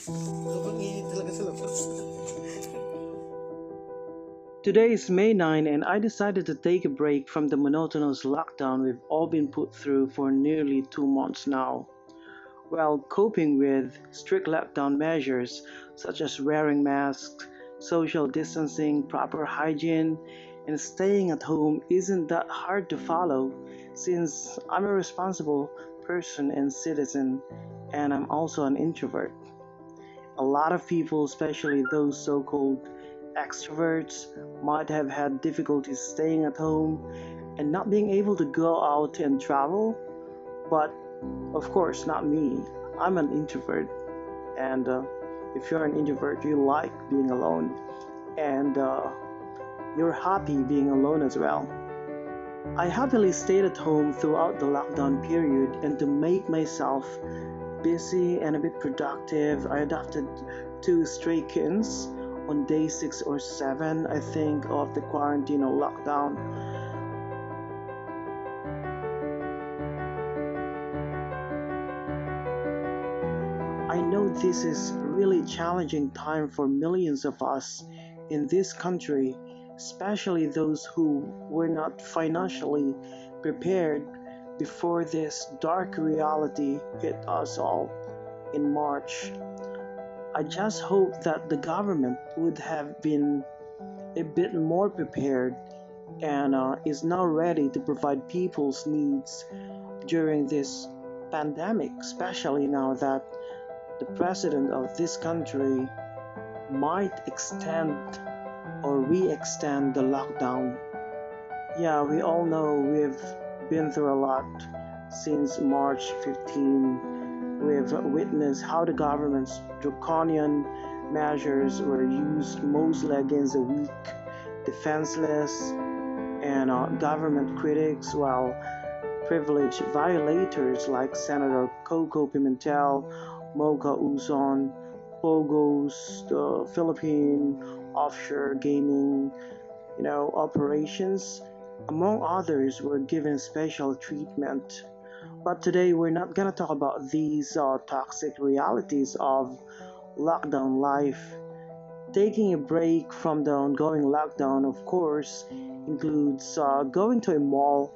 Sobrang init talaga sa labas. Today is May 9 and I decided to take a break from the monotonous lockdown we've all been put through for nearly 2 months now. While coping with strict lockdown measures such as wearing masks, social distancing, proper hygiene, and staying at home isn't that hard to follow since I'm a responsible person and citizen and I'm also an introvert. A lot of people, especially those so called extroverts, might have had difficulties staying at home and not being able to go out and travel, but of course, not me. I'm an introvert, and if you're an introvert, you like being alone, and you're happy being alone as well. I happily stayed at home throughout the lockdown period, and to make myself busy and a bit productive, I adopted two stray kittens on day 6 or 7, I think, of the quarantine or lockdown. I know this is a really challenging time for millions of us in this country, especially those who were not financially prepared before this dark reality hit us all in March. I just hope that the government would have been a bit more prepared and is now ready to provide people's needs during this pandemic, especially now that the president of this country might extend or re-extend the lockdown. Yeah, we all know we've been through a lot since March 15. We've witnessed how the government's draconian measures were used mostly against the weak, defenseless, and government critics, while privileged violators like Senator Coco Pimentel, Mocha Uzon, Pogos, the Philippine offshore gaming, operations, among others, were given special treatment. But today we're not gonna talk about these toxic realities of lockdown life. Taking a break from the ongoing lockdown, of course, includes going to a mall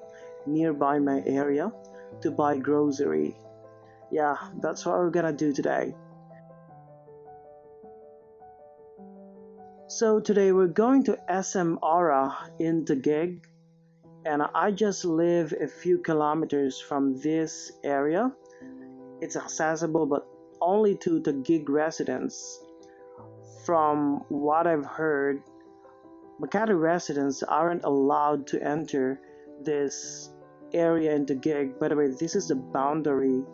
nearby my area to buy grocery. Yeah, that's what we're gonna do today. So today we're going to SM Aura in Taguig, and I just live a few kilometers from this area. It's accessible but only to Taguig residents. From what I've heard, Makati residents aren't allowed to enter this area in Taguig. By the way, this is the boundary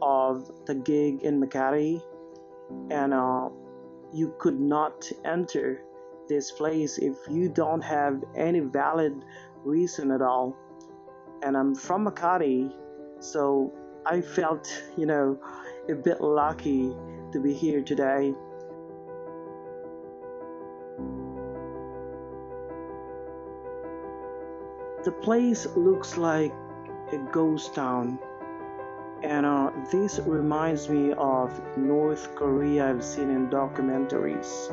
of Taguig and Makati, and you could not enter this place if you don't have any valid reason at all. And I'm from Makati, so I felt, a bit lucky to be here today. The place looks like a ghost town, and this reminds me of North Korea I've seen in documentaries.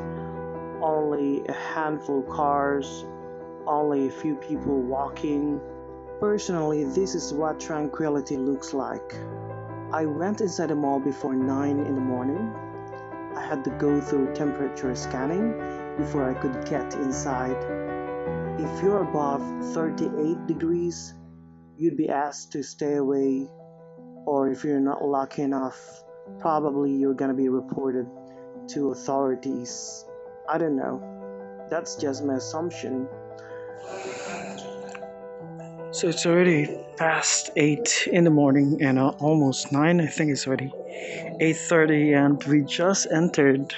Only a handful of cars, only a few people walking. Personally, this is what tranquility looks like. I went inside the mall before 9 in the morning. I had to go through temperature scanning before I could get inside. If you're above 38 degrees, you'd be asked to stay away, or if you're not lucky enough, probably you're gonna be reported to authorities. I don't know. That's just my assumption. So it's already past 8 in the morning and almost 9. I think it's already 8:30 and we just entered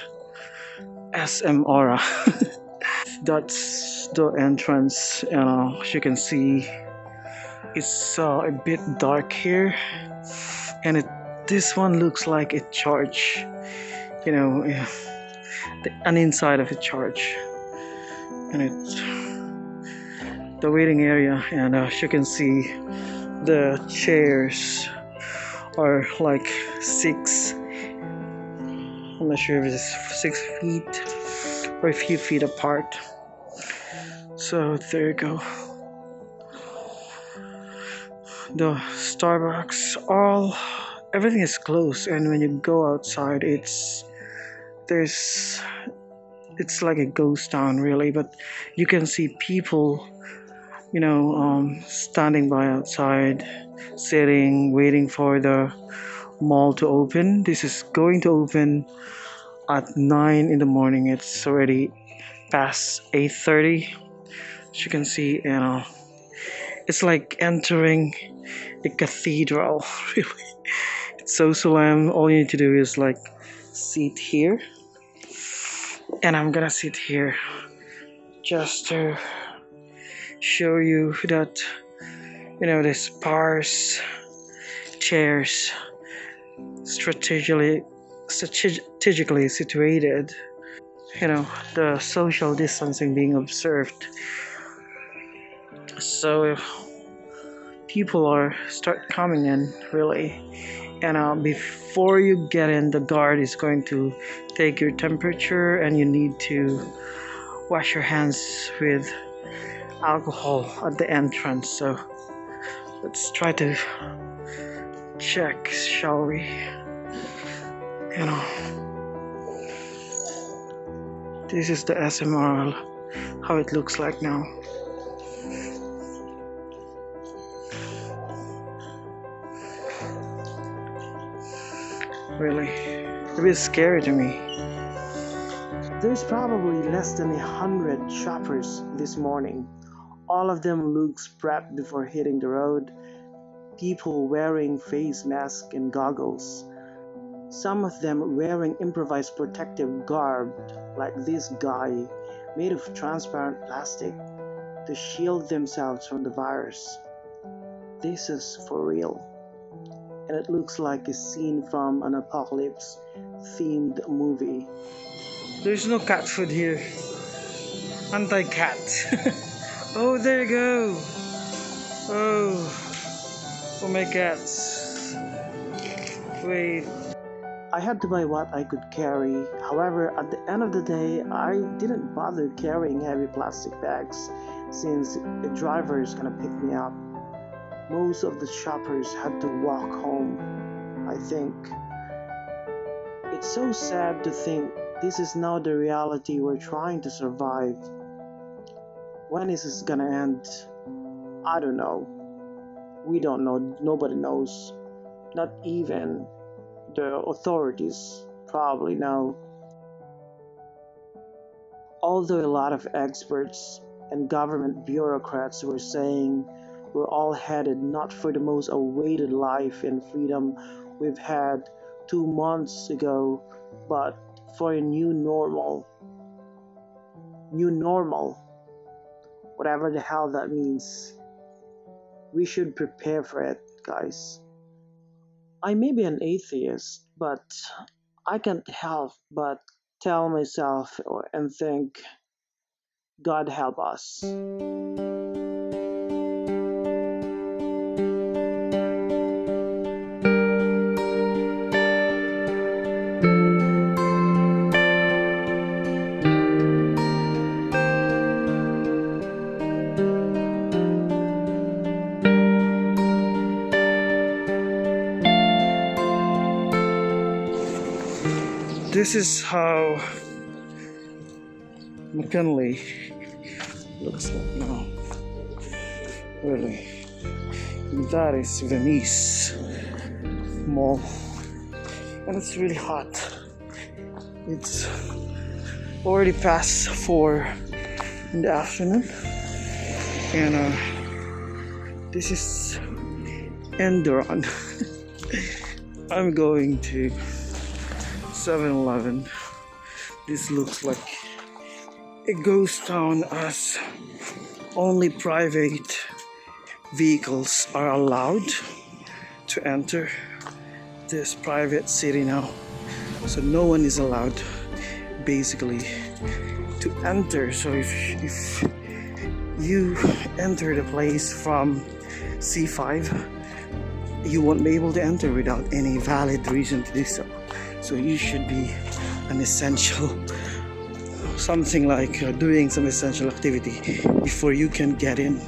SM Aura. That's the entrance, and as you can see, it's a bit dark here, and this one looks like a church, an inside of a church, and it's the waiting area, and as you can see, the chairs are like 6 I'm not sure if it's 6 feet or a few feet apart. So there you go. The Starbucks, everything is closed, and when you go outside, it's like a ghost town, really. But you can see people, standing by outside, sitting, waiting for the mall to open. This is going to open at 9 in the morning. It's already past 8:30. As you can see, it's like entering a cathedral. Really, it's so solemn. All you need to do is like sit here, and I'm gonna sit here just to show you that the sparse chairs strategically situated, the social distancing being observed, so people are start coming in, really. And before you get in, the guard is going to take your temperature, and you need to wash your hands with alcohol at the entrance. So let's try to check, shall we? This is the SMRL, how it looks like now. Really, a bit scary to me. There's probably less than 100 shoppers this morning. All of them looks prepped before hitting the road. People wearing face masks and goggles. Some of them wearing improvised protective garb, like this guy, made of transparent plastic to shield themselves from the virus. This is for real. And it looks like a scene from an apocalypse-themed movie. There's no cat food here. Anti-cat. Oh, there you go. Oh my cats. Wait. I had to buy what I could carry. However, at the end of the day, I didn't bother carrying heavy plastic bags since a driver is gonna pick me up. Most of the shoppers had to walk home, I think. It's so sad to think this is now the reality we're trying to survive. When is this gonna end? I don't know. We don't know. Nobody knows. Not even the authorities probably know. Although a lot of experts and government bureaucrats were saying we're all headed not for the most awaited life and freedom we've had 2 months ago, but for a new normal. New normal. Whatever the hell that means. We should prepare for it, guys. I may be an atheist, but I can't help but tell myself and think, God help us. This is how McKinley looks like now. Really. That is Venice Mall. And it's really hot. It's already past 4 in the afternoon. And this is Enduron. I'm going to 7-Eleven. This looks like a ghost town, as only private vehicles are allowed to enter this private city now. So no one is allowed basically to enter. So if you enter the place from C5, you won't be able to enter without any valid reason to do so. So you should be an essential, something like doing some essential activity before you can get in.